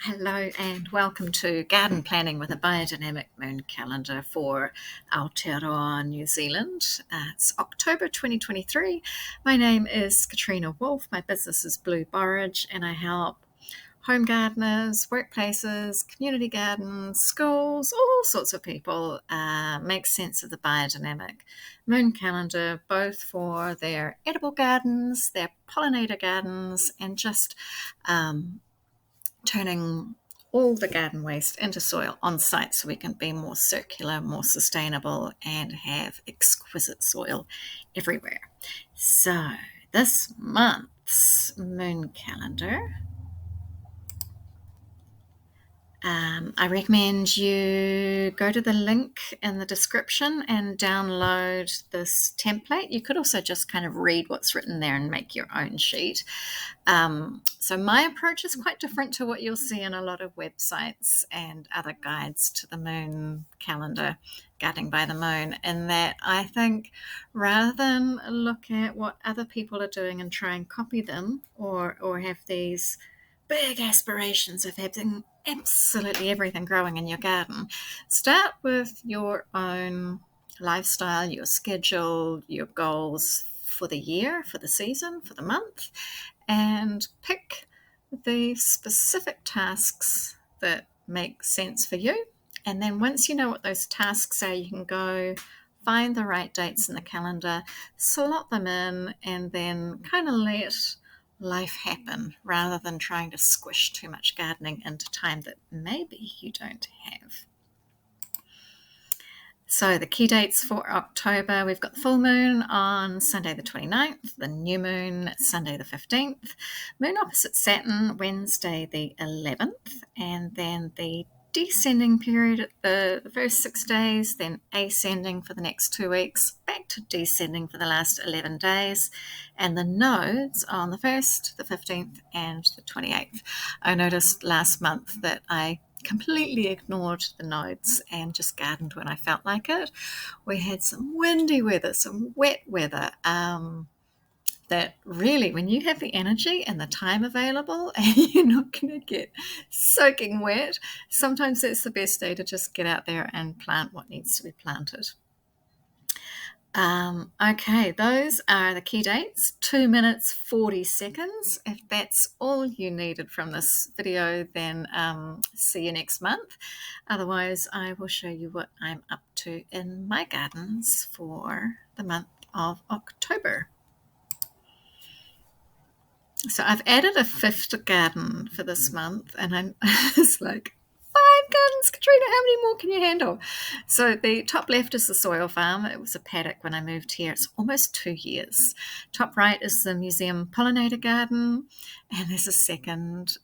Hello and welcome to Garden Planning with a Biodynamic Moon Calendar for Aotearoa, New Zealand. It's October 2023. My name is Katrina Wolf. My business is Blue Borage and I help home gardeners, workplaces, community gardens, schools, all sorts of people make sense of the biodynamic moon calendar, both for their edible gardens, their pollinator gardens, and just turning all the garden waste into soil on site so we can be more circular, more sustainable, and have exquisite soil everywhere. So this month's moon calendar, I recommend you go to the link in the description and download this template. You could also just kind of read what's written there and make your own sheet. So my approach is quite different to what you'll see in a lot of websites and other guides to the moon calendar, gardening by the moon, in that I think rather than look at what other people are doing and try and copy them or have these big aspirations of having absolutely everything growing in your garden, start with your own lifestyle, your schedule, your goals for the year, for the season, for the month, and pick the specific tasks that make sense for you. And then once you know what those tasks are, you can go find the right dates in the calendar, slot them in, and then kind of let life happen rather than trying to squish too much gardening into time that maybe you don't have. So the key dates for October, we've got the full moon on Sunday the 29th, the new moon Sunday the 15th, moon opposite Saturn Wednesday the 11th, and then the descending period at the first 6 days, then ascending for the next 2 weeks, back to descending for the last 11 days, and the nodes on the 1st, the 15th, and the 28th. I noticed last month that I completely ignored the nodes and just gardened when I felt like it. We had some windy weather, some wet weather, that really, when you have the energy and the time available and you're not going to get soaking wet, sometimes that's the best day to just get out there and plant what needs to be planted. Okay, those are the key dates, 2 minutes 40 seconds. If that's all you needed from this video, then see you next month. Otherwise, I will show you what I'm up to in my gardens for the month of October. So I've added a 5th garden for this month, and I'm it's like 5 gardens, Katrina, how many more can you handle? So the top left is the soil farm. It was a paddock when I moved here. It's almost 2 years. Top right is the museum pollinator garden, and there's a second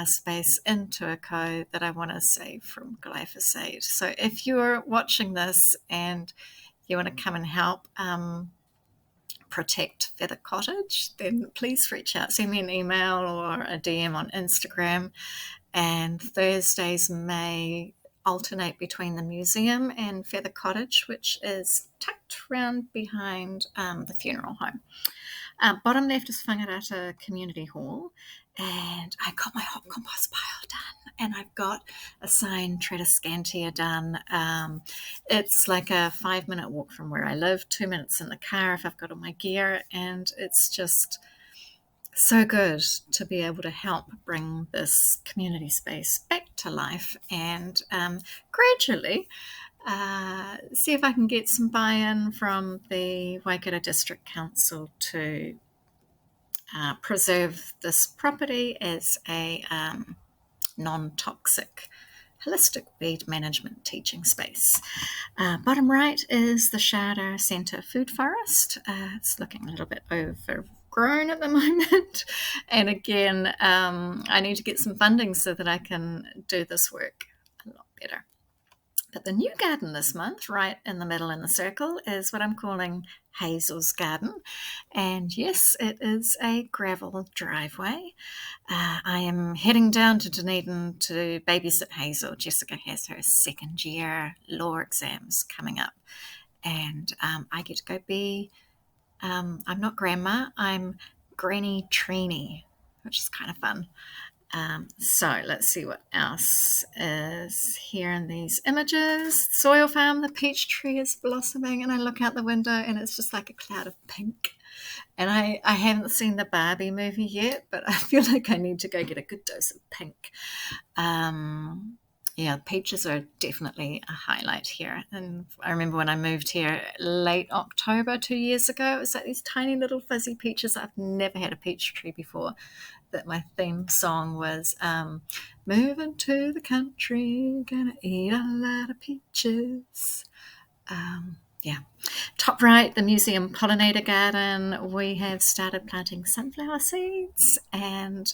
space in Tuakau that I want to save from glyphosate. So if you're watching this and you want to come and help protect Feather Cottage, then please reach out, send me an email or a DM on Instagram. And Thursdays may alternate between the museum and Feather Cottage, which is tucked around behind the funeral home. Bottom left is Whangarata Community Hall, and I got my hot compost pile done, and I've got a sign Tradescantia done. It's like a 5-minute walk from where I live, 2 minutes in the car if I've got all my gear, and it's just so good to be able to help bring this community space back to life and gradually see if I can get some buy-in from the Waikato District Council to preserve this property as a non-toxic holistic weed management teaching space. Bottom right is the Sharda Centre Food Forest. It's looking a little bit overgrown at the moment. And again, I need to get some funding so that I can do this work a lot better. But the new garden this month, right in the middle in the circle, is what I'm calling Hazel's Garden. And yes, it is a gravel driveway. I am heading down to Dunedin to babysit Hazel. Jessica has her 2nd year law exams coming up. And I get to go be, I'm not grandma, I'm Granny Trini, which is kind of fun. So let's see what else is here in these images. Soil farm, the peach tree is blossoming, and I look out the window and it's just like a cloud of pink. And I haven't seen the Barbie movie yet, but I feel like I need to go get a good dose of pink. Yeah, peaches are definitely a highlight here. And I remember when I moved here late October 2 years ago, it was like these tiny little fuzzy peaches. I've never had a peach tree before. That my theme song was moving to the country, gonna eat a lot of peaches. Yeah. Top right, the museum pollinator garden. We have started planting sunflower seeds, and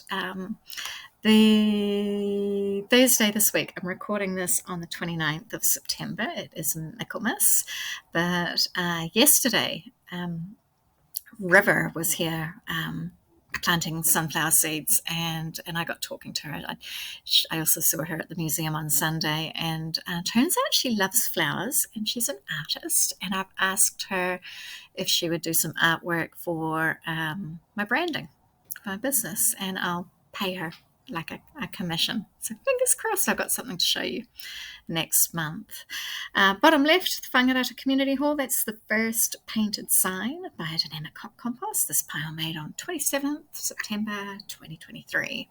the Thursday this week, I'm recording this on the 29th of September. It is Michaelmas, but yesterday, River was here planting sunflower seeds, and I got talking to her. I also saw her at the museum on Sunday, and turns out she loves flowers and she's an artist, and I've asked her if she would do some artwork for my branding, for my business, and I'll pay her like a commission. So fingers crossed I've got something to show you next month. Bottom left, the Whangarata Community Hall. That's the first painted sign, biodynamic compost. This pile made on 27th September 2023.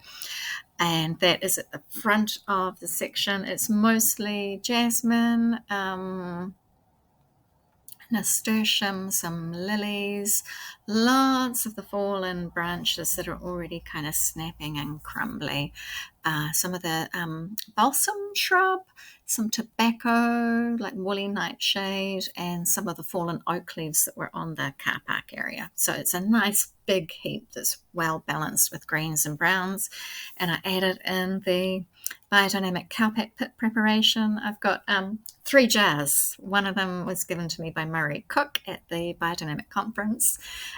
And that is at the front of the section. It's mostly jasmine, nasturtium, some lilies, lots of the fallen branches that are already kind of snapping and crumbly. Some of the balsam shrub, some tobacco, like woolly nightshade, and some of the fallen oak leaves that were on the car park area. So it's a nice big heap that's well balanced with greens and browns. And I added in the biodynamic cowpack pit preparation. I've got 3 jars. One of them was given to me by Murray Cook at the Biodynamic Conference.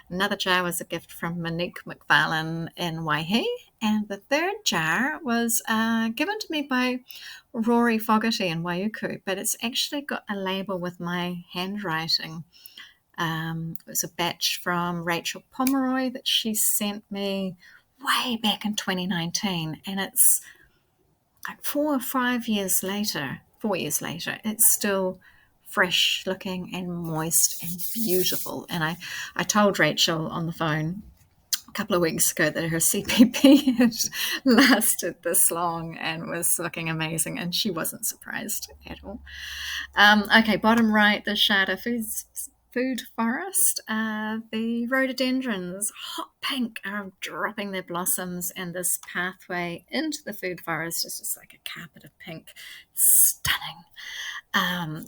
Another jar was a gift from Monique McFarlane in Waihi. And the 3rd jar was given to me by Rory Fogarty in Waiuku, but it's actually got a label with my handwriting. It was a batch from Rachel Pomeroy that she sent me way back in 2019, and it's like 4 or 5 years later, 4 years later, it's still fresh looking and moist and beautiful. And I told Rachel on the phone a couple of weeks ago that her CPP had lasted this long and was looking amazing, and she wasn't surprised at all. Okay, bottom right, the Sharda Food Forest. The rhododendrons, hot pink, are dropping their blossoms, and this pathway into the food forest is just like a carpet of pink. Stunning.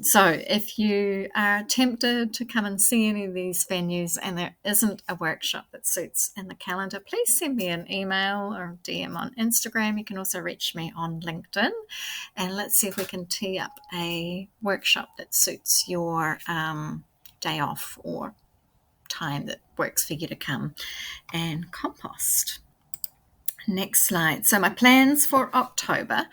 So if you are tempted to come and see any of these venues and there isn't a workshop that suits in the calendar, please send me an email or DM on Instagram. You can also reach me on LinkedIn, and let's see if we can tee up a workshop that suits your day off or time that works for you to come and compost. Next slide. So my plans for October.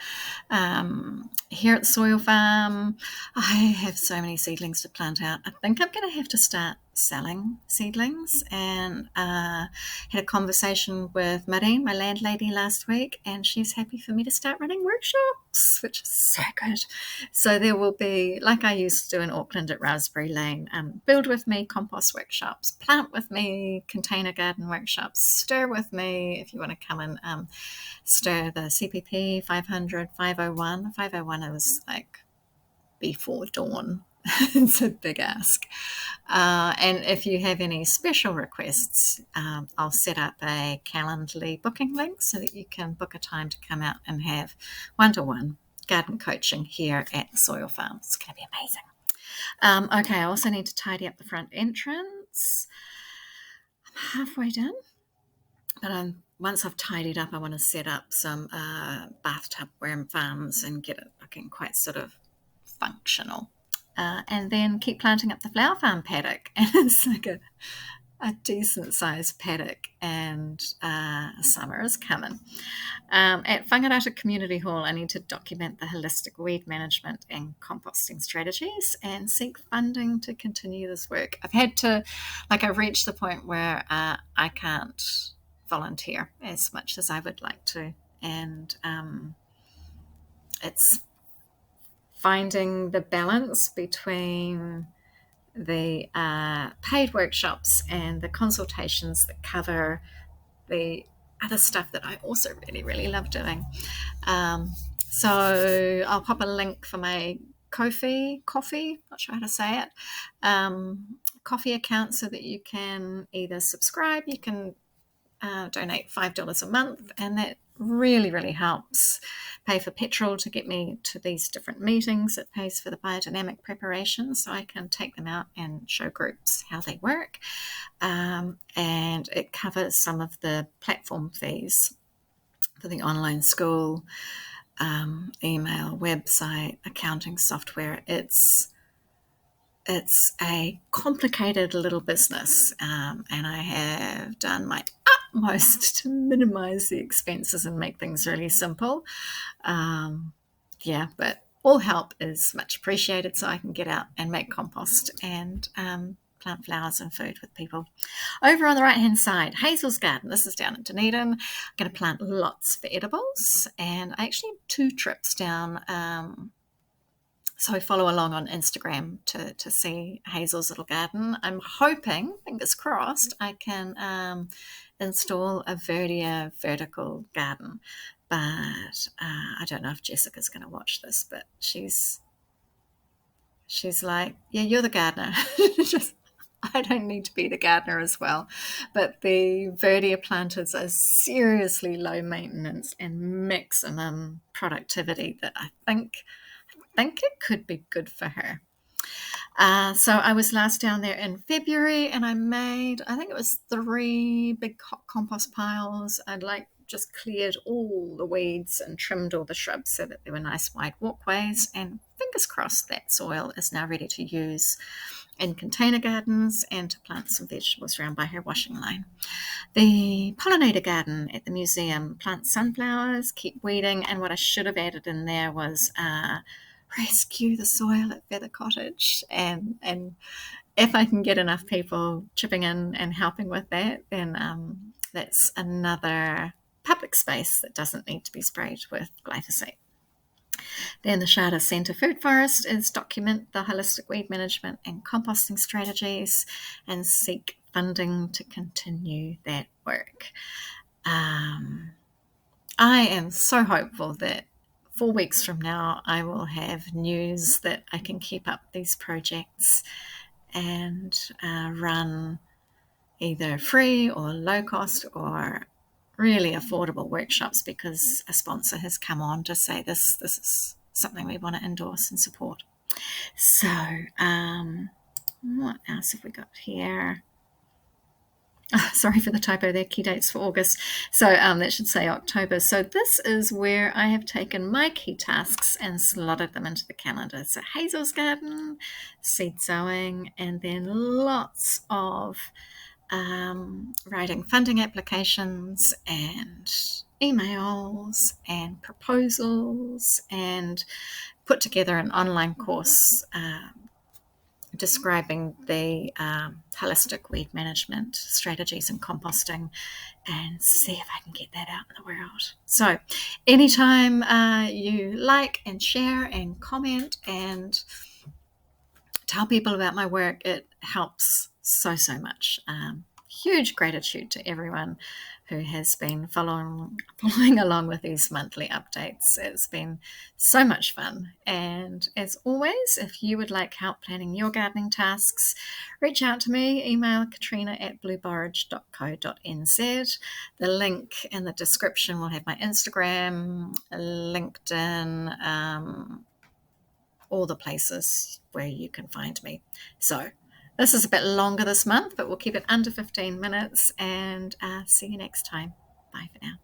Here at the Soil Farm, I have so many seedlings to plant out. I think I'm going to have to start selling seedlings, and had a conversation with Marine, my landlady, last week, and she's happy for me to start running workshops, which is so good. So there will be, like I used to do in Auckland at Raspberry Lane, build with me compost workshops, plant with me container garden workshops, stir with me if you want to come and stir the CPP 500, 501. 501 is like before dawn. It's a big ask. And if you have any special requests, I'll set up a Calendly booking link so that you can book a time to come out and have one-to-one garden coaching here at the Soil Farm. It's going to be amazing. Okay, I also need to tidy up the front entrance. I'm halfway done, but once I've tidied up, I want to set up some bathtub worm farms and get it looking quite sort of functional. And then keep planting up the flower farm paddock. And it's like a decent sized paddock, and summer is coming. At Whangarata Community Hall, I need to document the holistic weed management and composting strategies and seek funding to continue this work. I've reached the point where I can't volunteer as much as I would like to and it's finding the balance between the paid workshops and the consultations that cover the other stuff that I also really, really love doing. So I'll pop a link for my Ko-fi, not sure how to say it, coffee account, so that you can either subscribe, you can donate $5 a month, and that really, really helps pay for petrol to get me to these different meetings. It pays for the biodynamic preparation, so I can take them out and show groups how they work. And it covers some of the platform fees for the online school, email, website, accounting software. It's a complicated little business, and I have done my utmost to minimize the expenses and make things really simple. But all help is much appreciated, so I can get out and make compost and plant flowers and food with people. Over on the right hand side, Hazel's garden. This is down in Dunedin. I'm going to plant lots for edibles, and I actually have 2 trips down. So follow along on Instagram to see Hazel's little garden. I'm hoping, fingers crossed, I can install a Verdia vertical garden. But I don't know if Jessica's going to watch this, but she's like, yeah, you're the gardener. I don't need to be the gardener as well. But the Verdia planters are seriously low maintenance and maximum productivity that I think it could be good for her. So I was last down there in February, and I made, I think it was 3 big compost piles. I'd just cleared all the weeds and trimmed all the shrubs so that there were nice wide walkways, and fingers crossed that soil is now ready to use in container gardens and to plant some vegetables around by her washing line. The pollinator garden at the museum, plant sunflowers, keep weeding, and what I should have added in there was rescue the soil at Feather Cottage, and if I can get enough people chipping in and helping with that, then that's another public space that doesn't need to be sprayed with glyphosate. Then the Shada Centre Food Forest is document the holistic weed management and composting strategies and seek funding to continue that work. I am so hopeful that 4 weeks from now I will have news that I can keep up these projects and run either free or low cost or really affordable workshops, because a sponsor has come on to say this is something we want to endorse and support. So what else have we got here? Oh, sorry for the typo there, key dates for August. So that should say October. So this is where I have taken my key tasks and slotted them into the calendar. So Hazel's garden, seed sowing, and then lots of writing funding applications and emails and proposals, and put together an online course describing the holistic weed management strategies and composting, and see if I can get that out in the world. So anytime you like and share and comment and tell people about my work, it helps so much. Huge gratitude to everyone who has been following along with these monthly updates. It's been so much fun. And as always, if you would like help planning your gardening tasks, reach out to me. Email katrina@blueborage.co.nz. The link in the description will have my Instagram, LinkedIn, all the places where you can find me. So this is a bit longer this month, but we'll keep it under 15 minutes, and see you next time. Bye for now.